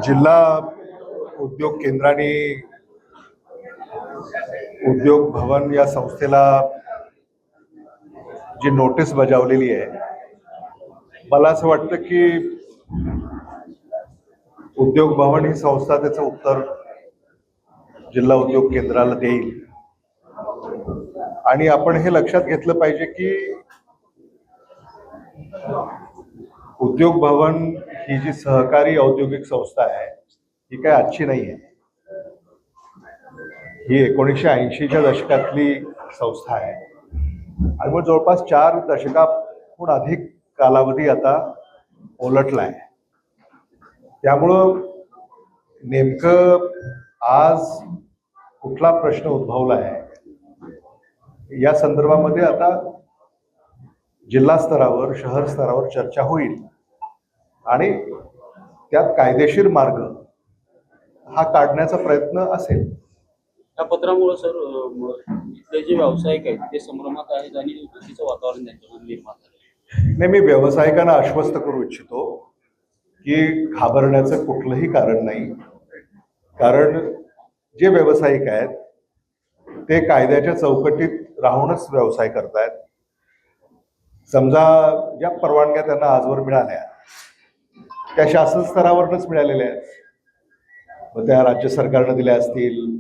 जिल्हा उद्योग केंद्राने उद्योग भवन या संस्थेला जी नोटीस बजावलेली आहे, मला असं वाटतं की उद्योग भवन ही संस्था त्याचं उत्तर जिल्हा उद्योग केंद्राला देईल. आणि आपण हे लक्षात घेतलं पाहिजे की उद्योग भवन ही जी सहकारी औद्योगिक संस्था आहे ही काय आजची नाही आहे. ही 1980च्या दशकातली संस्था आहे आणि मग जवळपास 4 दशकाहून अधिक कालावधी आता ओलाटला आहे. त्यामुळं नेमकं आज कुठला प्रश्न उद्भवला आहे या संदर्भामध्ये आता जिल्हा स्तरावर, शहर स्तरावर चर्चा होईल आणि त्यात कायदेशीर मार्ग हा काढण्याचा प्रयत्न असेल. या पत्रामुळे सर इथले जे व्यावसायिक आहेत ते संभ्रमात आहेत आणि भीतीचं वातावरण त्यांच्यामध्ये निर्माण झालं. नाही, मी व्यावसायिकांना आश्वस्त करू इच्छितो की घाबरण्याचं कुठलंही कारण नाही. कारण जे व्यावसायिक आहेत ते कायद्याच्या चौकटीत राहूनच व्यवसाय करतायत. समजा ज्या परवानग्या त्यांना आजवर मिळाल्या त्या शासन स्तरावरच मिळालेल्या आहेत, मग त्या राज्य सरकारनं दिल्या असतील,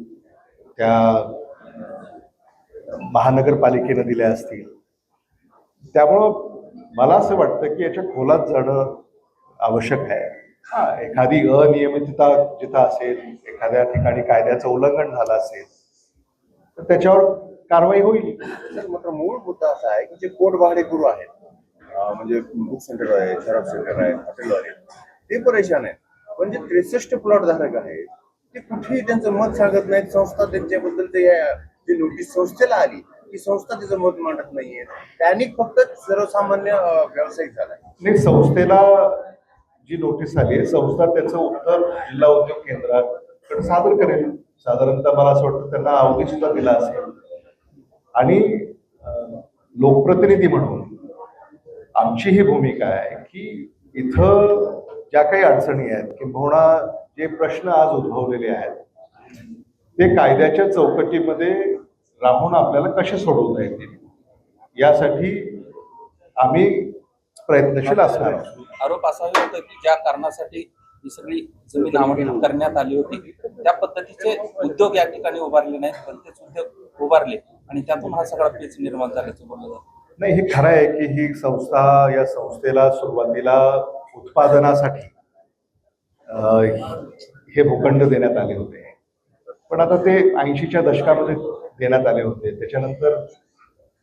त्या महानगरपालिकेनं दिल्या असतील. त्यामुळं मला असं वाटतं की याच्या खोलात जाणं आवश्यक आहे. एखादी अनियमितता जिथं असेल, एखाद्या ठिकाणी कायद्याचं उल्लंघन झालं असेल तर त्याच्यावर कारवाई होईल. मात्र मूळ मुद्दा असा आहे की जे कोट भाडेकरू आहेत, म्हणजे बुक सेंटर आहे, झेरॉक्स सेंटर आहे, हॉटेल आहे, ते परेशान आहेत. पण जे 63 प्लॉट धारक आहेत ते कुठेही त्यांचं मत सांगत नाहीत. संस्था त्यांच्याबद्दल ते जी नोटीस संस्थेला आली की संस्था त्याचं मत मांडत नाहीये. त्यांनी फक्त सर्वसामान्य व्यावसायिक झालाय. नाही, संस्थेला जी नोटीस आली आहे, संस्था त्याचं उत्तर जिल्हा उद्योग केंद्राकडे सादर करेल. साधारणतः मला असं वाटतं त्यांना अवधी सुद्धा दिला असेल. आणि लोकप्रतिनिधी म्हणून आमची ही भूमिका आहे की इथं ज्या काही अडचणी आहेत किंबहुना जे प्रश्न आज उद्भवलेले आहेत ते कायद्याच्या चौकटीमध्ये राहून आपल्याला कसे सोडवता येतील यासाठी आम्ही प्रयत्नशील असणार आहोत. आरोप असाही होता की ज्या कारणासाठी ही सगळी जमीन आवडणूक करण्यात आली होती त्या पद्धतीचे उद्योग या ठिकाणी उभारले नाहीत, पण तेच उद्योग उभारले आणि त्यातून हा सगळा पेच निर्माण झाल्याचं बोललं जातं. नाही, हे खरं आहे की ही संस्था, या संस्थेला सुरुवातीला उत्पादनासाठी हे भूखंड देण्यात आले होते, पण आता ते 80च्या दशकामध्ये देण्यात आले होते. त्याच्यानंतर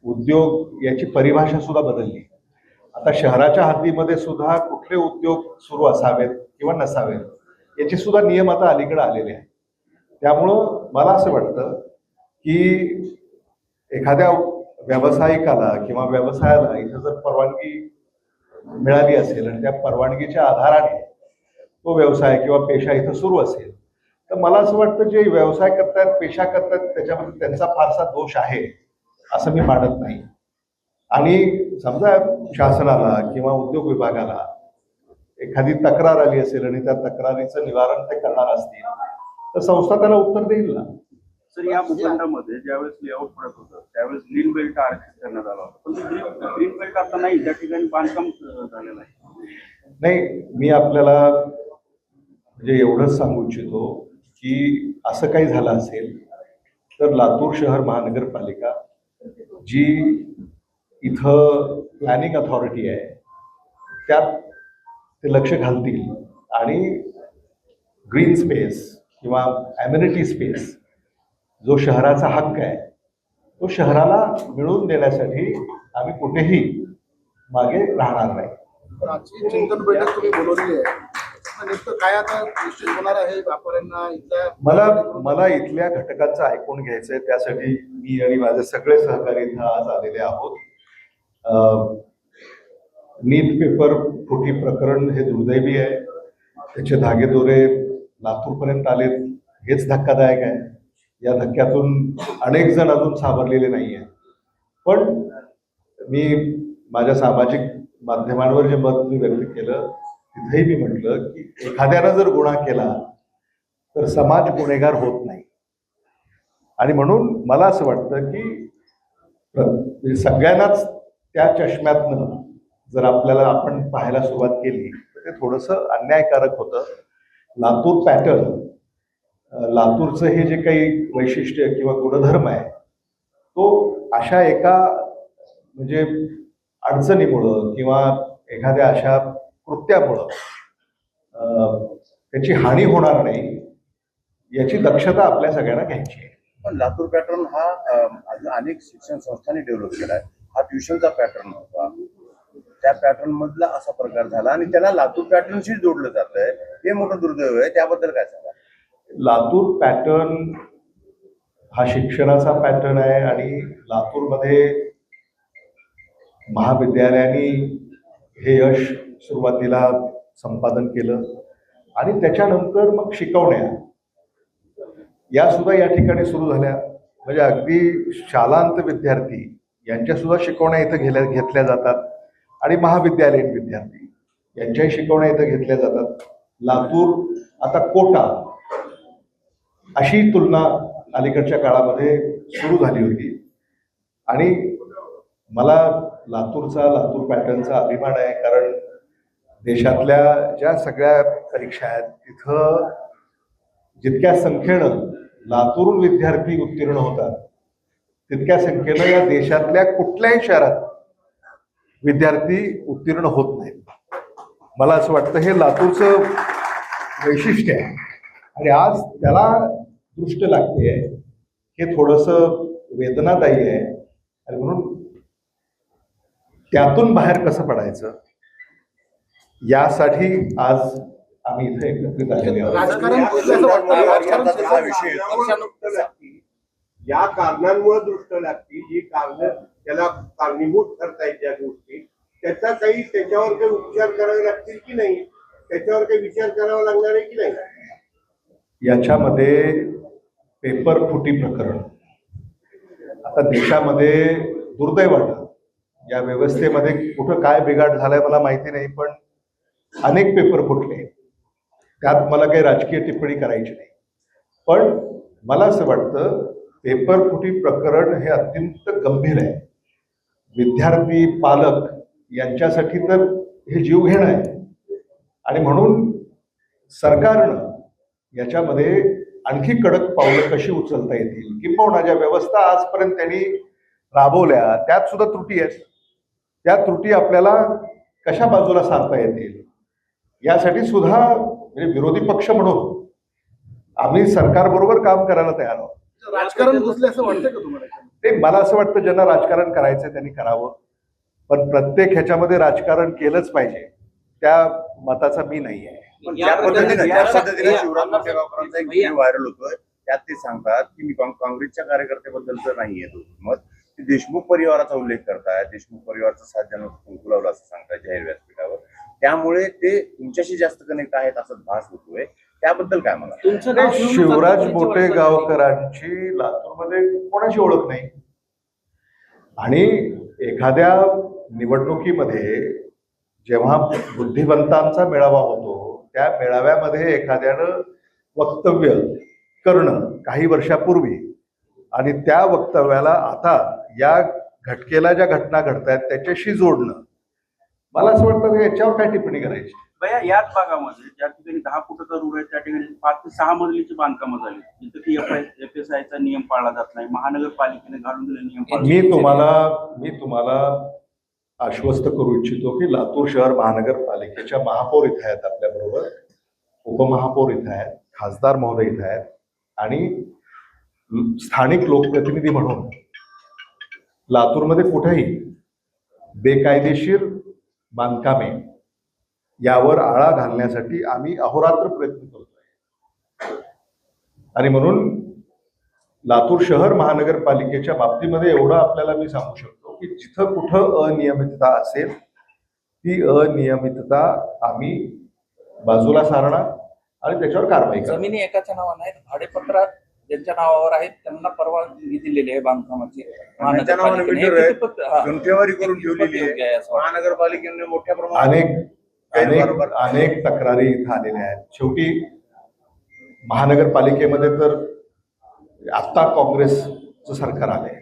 उद्योग याची परिभाषा सुद्धा बदलली. आता शहराच्या हद्दीमध्ये सुद्धा कुठले उद्योग सुरू असावेत किंवा नसावेत याचे सुद्धा नियम आता अलीकडे आलेले आहेत. त्यामुळं मला असं वाटतं की एखाद्या व्यावसायिकाला किंवा व्यवसायाला इथं जर परवानगी मिळाली असेल आणि त्या परवानगीच्या आधाराने तो व्यवसाय किंवा पेशा इथं सुरू असेल तर मला असं वाटतं जे व्यवसाय करतायत, पेशा करतायत, त्याच्यामध्ये त्यांचा फारसा दोष आहे असं मी मानत नाही. आणि समजा शासनाला किंवा उद्योग विभागाला एखादी तक्रार आली असेल आणि त्या तक्रारीचं निवारण ते करणार असतील तर संस्था त्याला उत्तर देईल ना. सर, या भूखंडामध्ये ज्यावेळेस लेआउट पडत होतं त्यावेळेस ग्रीन बेल्ट आरक्षित करण्यात आला होता, पण ग्रीन बेल्ट आता नाही, त्या ठिकाणी बांधकाम झालेलं आहे. नाही, मी आपल्याला म्हणजे एवढंच सांगू इच्छितो की असं काही झालं असेल तर लातूर शहर महानगरपालिका जी इथं प्लॅनिंग अथॉरिटी आहे त्यात ते लक्ष घालतील आणि ग्रीन स्पेस किंवा ॲम्युनिटी स्पेस जो शहराचा हक्क आहे तो शहराला मिळवून देण्यासाठी आम्ही कुठेही मागे राहणार नाही. पण आजची चिंतन बैठक तुम्ही बोलवली आहे, नेमकं काय आता निश्चित होणार आहे व्यापाऱ्यांना इथल्या? मला इथल्या घटकांचं ऐकून घ्यायचंय. त्यासाठी मी आणि माझे सगळे सहकारी इथं आज आलेले आहोत. नीट पेपर फुटी प्रकरण हे दुर्दैवी आहे. त्याचे धागेदोरे लातूरपर्यंत आलेत, हेच धक्कादायक आहे. या धक्क्यातून अनेक जण अजून सावरलेले नाही आहेत. पण मी माझ्या सामाजिक माध्यमांवर जे मत मी व्यक्त केलं तिथेही मी म्हटलं की एखाद्यानं जर गुन्हा केला तर समाज गुन्हेगार होत नाही. आणि म्हणून मला असं वाटतं की म्हणजे सगळ्यांनाच त्या चष्म्यातनं जर आपल्याला आपण पाहायला सुरुवात केली तर ते थोडंसं अन्यायकारक होतं. लातूर पॅटर्न, लातूरचं हे जे काही वैशिष्ट्य किंवा गुणधर्म आहे तो अशा एका म्हणजे अडचणीमुळं किंवा एखाद्या अशा कृत्यामुळं त्याची हानी होणार नाही याची दक्षता आपल्या सगळ्यांना घ्यायची आहे. पण लातूर पॅटर्न हा अनेक शिक्षण संस्थांनी डेव्हलप केलाय. हा ट्युशनचा पॅटर्न होता, त्या पॅटर्न मधला असा प्रकार झाला आणि त्याला लातूर पॅटर्नशी जोडलं जात आहे. हे मोठं दुर्दैव आहे. त्याबद्दल काय सांगा? लातूर पॅटर्न हा शिक्षणाचा पॅटर्न आहे आणि लातूरमध्ये महाविद्यालयांनी हे यश सुरुवातीला संपादन केलं आणि त्याच्यानंतर मग शिकवण्या या सुद्धा या ठिकाणी सुरू झाल्या. म्हणजे अगदी शालांत विद्यार्थी यांच्या सुद्धा शिकवण्या इथं घेतल्या जातात आणि महाविद्यालयीन विद्यार्थी यांच्याही शिकवण्या इथं घेतल्या जातात. लातूर आता कोटा अशी तुलना अलीकडच्या काळामध्ये सुरू झाली होती आणि मला लातूर पॅटर्नचा अभिमान आहे. कारण देशातल्या ज्या सगळ्या परीक्षा आहेत तिथं जितक्या संख्येनं लातूरून विद्यार्थी उत्तीर्ण होतात तितक्या संख्येनं या देशातल्या कुठल्याही शहरात विद्यार्थी उत्तीर्ण होत नाहीत. मला असं वाटतं हे लातूरचं वैशिष्ट्य आहे आणि आज त्याला दृष्ट लागते आहे. हे थोडंसं वेदनादायी आहे आणि म्हणून त्यातून बाहेर कसं पडायचं यासाठी आज आम्ही इथे एकत्रित आलेले आहोत. राजकारण असं वाटतं, राजकारण हा विषय येतो. या कारणांमुळे दृष्ट लागती जी कारण त्याला कारणीभूत ठरता येत ज्या गोष्टी त्याचा काही त्याच्यावर काही उपचार करावे लागतील की नाही, त्याच्यावर काही विचार करावा लागणार आहे की नाही. याच्यामध्ये पेपर फुटी प्रकरण आता देशामध्ये दुर्दैवानं या व्यवस्थेमध्ये कुठं काय बिघाड झालाय मला माहिती नाही, पण अनेक पेपर फुटले. त्यात मला काही राजकीय टिप्पणी करायची नाही, पण मला असं वाटतं पेपर फुटी प्रकरण हे अत्यंत गंभीर आहे. विद्यार्थी पालक यांच्यासाठी तर हे जीवघेणं आहे आणि म्हणून सरकारनं याच्यामध्ये आणखी कडक पावलं कशी उचलता येतील किंबहुना ज्या व्यवस्था आजपर्यंत त्यांनी राबवल्या त्यात सुद्धा त्रुटी आहेत, त्या त्रुटी आपल्याला कशा बाजूला सांगता येतील यासाठी सुद्धा म्हणजे विरोधी पक्ष म्हणून आम्ही सरकारबरोबर काम करायला तयार आहोत. राजकारण घुसले असं वाटतं का तुम्हाला? ते मला असं वाटतं ज्यांना राजकारण करायचं त्यांनी करावं, पण प्रत्येक ह्याच्यामध्ये राजकारण केलंच पाहिजे त्या मताचा मी नाही आहे. पण ज्या पद्धतीने शिवराज मोठेगावकरांचा एक व्हिडिओ व्हायरल होतोय त्यात ते सांगतात की मी काँग्रेसच्या कार्यकर्त्याबद्दलचं नाही आहे मत, ते देशमुख परिवाराचा उल्लेख करतायत, देशमुख परिवाराचा 7 जणांना कुंकू लावला असं सांगतायत जाहीर व्यासपीठावर. त्यामुळे ते तुमच्याशी जास्त कनेक्ट आहेत असं भास होतोय. त्याबद्दल काय मला? शिवराज मोठेगावकरांची लातूरमध्ये कोणाची ओळख नाही आणि एखाद्या निवडणुकीमध्ये जेव्हा बुद्धिवंतांचा मेळावा होतो त्या मेळाव्यामध्ये एखाद्यानं वक्तव्य करणं काही वर्षापूर्वी आणि त्या वक्तव्याला आता या घटकेला ज्या घटना घडतायत त्याच्याशी जोडणं, मला असं वाटतं याच्यावर काय टिप्पणी करायची. बया याच भागामध्ये ज्या ठिकाणी 10 फुटाचा रूळ आहे त्या ठिकाणी 5 ते 6 मजलीची बांधकामं झाली, जिथं की FSIचा नियम पाळला जात नाही, महानगरपालिकेने घालून दिलेले नियम. मी तुम्हाला आश्वस्त करू इच्छितो की लातूर शहर महानगरपालिकेच्या महापौर इथे आहेत आपल्या बरोबर, उपमहापौर इथे आहेत, खासदार महोदय इथे आहेत आणि स्थानिक लोकप्रतिनिधी म्हणून लातूरमध्ये कुठेही बेकायदेशीर बांधकामे यावर आळा घालण्यासाठी आम्ही अहोरात्र प्रयत्न करतोय आणि म्हणून लातूर शहर महानगरपालिकेच्या बाबतीमध्ये एवढं आपल्याला मी सांगू शकतो की जिथं कुठं अनियमितता असेल ती अनियमितता आम्ही बाजूला सारणार आणि त्याच्यावर कारवाई करणार. जमिनी एकाच्या नावावर नाहीत, भाडेपत्र ज्यांच्या नावावर आहेत त्यांना परवानगी दिलेली आहे बांधकामाची. गुंठेवारी करून ठेवलेली आहे. महानगरपालिकेने मोठ्या प्रमाणात गैरकारभार अनेक तक्रारी इथं आलेल्या आहेत. शेवटी महानगरपालिकेमध्ये तर आत्ता काँग्रेसचं सरकार आलंय.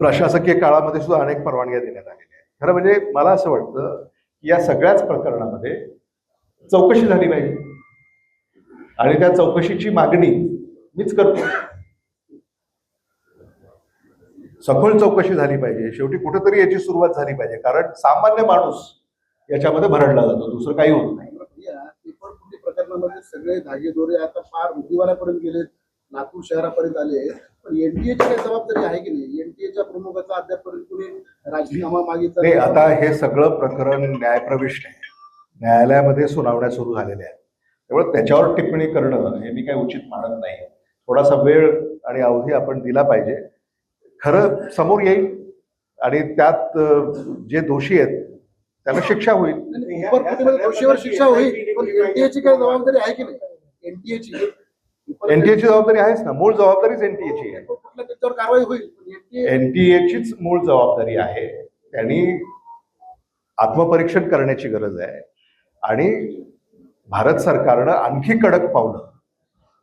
प्रशासकीय काळामध्ये सुद्धा अनेक परवानग्या देण्यात आलेल्या आहेत. खरं म्हणजे मला असं वाटतं की या सगळ्याच प्रकरणामध्ये चौकशी झाली पाहिजे आणि त्या चौकशीची मागणी मीच करतो. सखोल चौकशी झाली पाहिजे. शेवटी कुठेतरी याची सुरुवात झाली पाहिजे, कारण सामान्य माणूस याच्यामध्ये भरडला जातो, दुसरं काही होत नाही. या पेपरफुटी प्रकरणामध्ये सगळे धागेदोरे आता फार मुंदीवाल्यापर्यंत गेले, लातूर शहरापर्यंत आले. पण एनटीएची काही जबाबदारी आहे की नाही? एनटीएच्या प्रमुखाचा अद्यापर्यंत कुणी राजीनामा मागितला नाही, आता हे सगळं प्रकरण न्यायप्रविष्ट आहे, न्यायालयामध्ये सुनावण्या सुरू झालेल्या आहेत. त्यामुळे त्याच्यावर टिप्पणी करणं हे मी काही उचित मानत नाही. थोडासा वेळ आणि अवधी आपण दिला पाहिजे. खरं समोर येईल आणि त्यात जे दोषी आहेत त्यांना शिक्षा होईल. पेपरफुटीमध्ये दोषीवर शिक्षा होईल, पण एनटीएची काही जबाबदारी आहे की नाही? एनटीएची एनटीएची जबाबदारी आहेच ना, मूळ जबाबदारीच एनटीएची आहे. कुठल्या त्याच्यावर कारवाई होईल. एनटीएचीच मूळ जबाबदारी आहे. त्यांनी आत्मपरीक्षण करण्याची गरज आहे आणि भारत सरकारनं आणखी कडक पावलं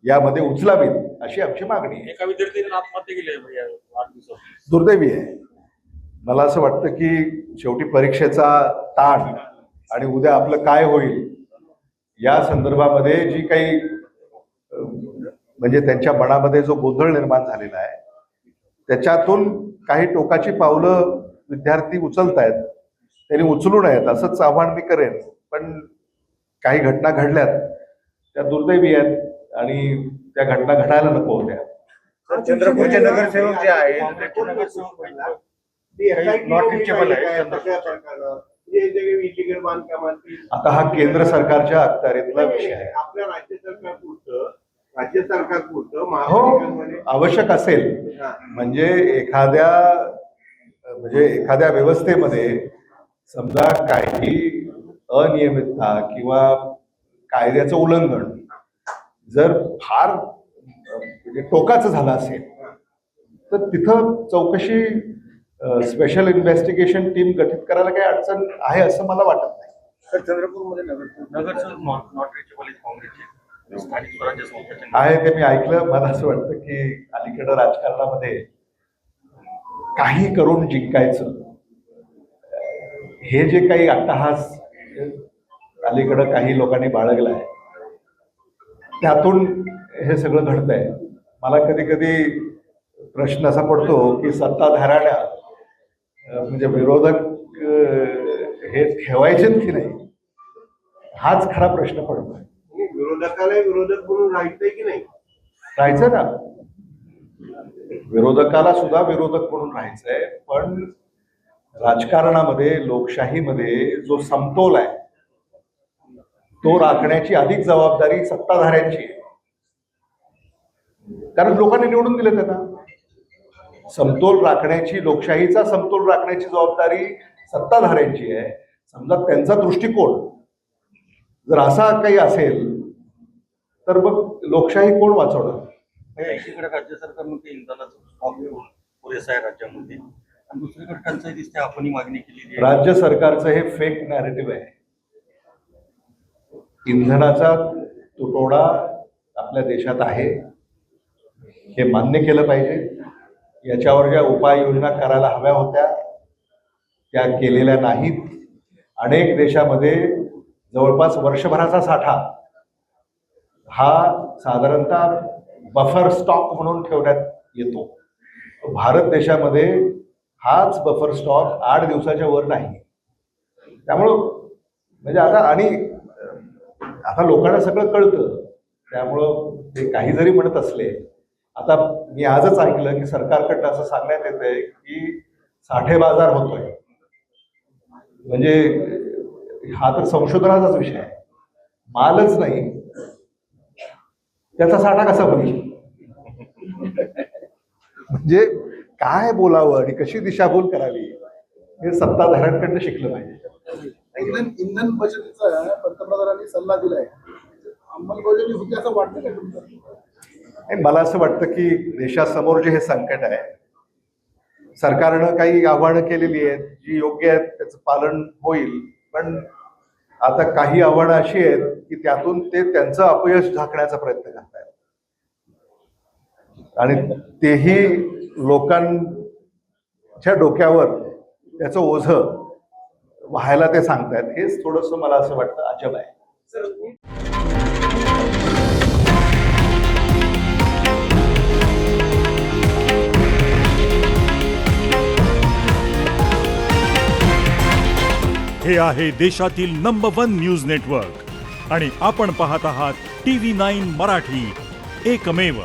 यामध्ये उचलावीत अशी आमची मागणी आहे. एका विद्यार्थ्याने आत्महत्या केली आहे भैया 8 दिवसात. दुर्दैवी आहे. मला असं वाटतं की शेवटी परीक्षेचा ताण आणि उद्या आपलं काय होईल या संदर्भामध्ये जी काही म्हणजे त्यांच्या मनामध्ये जो गोंधळ निर्माण झालेला आहे त्याच्यातून काही टोकाची पावलं विद्यार्थी उचलतायत, त्यांनी उचलू नयेत असंच आव्हान मी करेन. पण काही घटना घडल्यात त्या दुर्दैवी आहेत आणि त्या घटना घडायला नको होत्या. तर चंद्रपूरचे नगरसेवक जे आहेत इलिगल बांधकामांची आता हा केंद्र सरकारच्या अखत्यारीतला विषय आहे. आपल्या राज्य सरकार पुरतं हो, महापालिकांमध्ये आवश्यक असेल म्हणजे एखाद्या व्यवस्थेमध्ये समजा काही अनियमितता किंवा कायद्याचं उल्लंघन जर फार म्हणजे टोकाचं झालं असेल तर तिथं चौकशी स्पेशल इन्व्हेस्टिगेशन टीम गठीत करायला काही अडचण आहे असं मला वाटत नाही. तर चंद्रपूरमध्ये नगरसेवक नॉट रिचेबल काँग्रेसचे स्थानिक स्वराज्य संस्थेचे आहे ते मी ऐकलं. मला असं वाटतं की अलीकडं राजकारणामध्ये काही करून जिंकायचं हे जे काही अट्टहास अलीकडं काही लोकांनी बाळगला आहे त्यातून हे सगळं घडतंय. मला कधी कधी प्रश्न असा पडतो की सत्ताधाऱ्यांना म्हणजे विरोधक हे ठेवायचेत की नाही हाच खरा प्रश्न पडतोय. विरोधकाला विरोधक म्हणून राहायचंय की नाही? राहायचं ना, विरोधकाला सुद्धा विरोधक म्हणून राहायचंय. पण राजकारणामध्ये लोकशाहीमध्ये जो समतोल आहे तो राखण्याची अधिक जबाबदारी सत्ताधाऱ्यांची आहे, कारण लोकांनी निवडून दिले त्यांना. समतोल राखण्याची, लोकशाहीचा समतोल राखण्याची जबाबदारी सत्ताधाऱ्यांची आहे. समजा त्यांचा दृष्टिकोन जर असा काही असेल तर मग लोकशाही कोण वाचवणार? एकीकडे राज्य सरकारमध्ये इंधनाचा स्टॉक पुरेसा आहे राज्यामध्ये आणि दुसरीकडे टंचाई दिसते, आपण ही मागणी केलेली आहे. राज्य सरकारचं हे फेक नॅरेटिव्ह आहे. इंधनाचा तुटवडा आपल्या देशात आहे हे मान्य केलं पाहिजे. याच्यावर ज्या उपाययोजना करायला हव्या होत्या त्या केलेल्या नाहीत. अनेक देशामध्ये जवळपास वर्षभराचा साठा हा साधारणतः बफर स्टॉक म्हणून ठेवण्यात येतो. भारत देशामध्ये हाच बफर स्टॉक 8 दिवसाच्या वर नाही. त्यामुळं म्हणजे आता लोकांना सगळं कळतं. त्यामुळं ते काही जरी म्हणत असले, आता मी आजच ऐकलं की सरकारकडनं असं सांगण्यात येतंय की साठे बाजार होतोय. म्हणजे हा तर संशोधनाचाच विषय आहे. मालच नाही त्याचा साठा कसा होईल? म्हणजे काय बोलावं आणि कशी दिशाभूल करावी हे सत्ताधाऱ्यांकडनं शिकलं पाहिजे. इंधन बचतीचा पंतप्रधानांनी सल्ला दिलाय, अंमलबजावणी होती असं वाटतं का तुमचं? मला असं वाटतं की देशासमोर जे हे संकट आहे सरकारनं काही आव्हानं केलेली आहेत जी योग्य आहेत, त्याचं पालन होईल. पण आता काही आव्हानं अशी आहेत की त्यातून ते त्यांचं अपयश झाकण्याचा प्रयत्न करतायत आणि तेही लोकांच्या डोक्यावर त्याचं ओझं व्हायला ते सांगतायत. हेच थोडंसं मला असं वाटतं अजब आहे. हे आहे देशातील नंबर 1 न्यूज नेटवर्क आणि आपण पाहत आहात TV9 मराठी, एकमेव.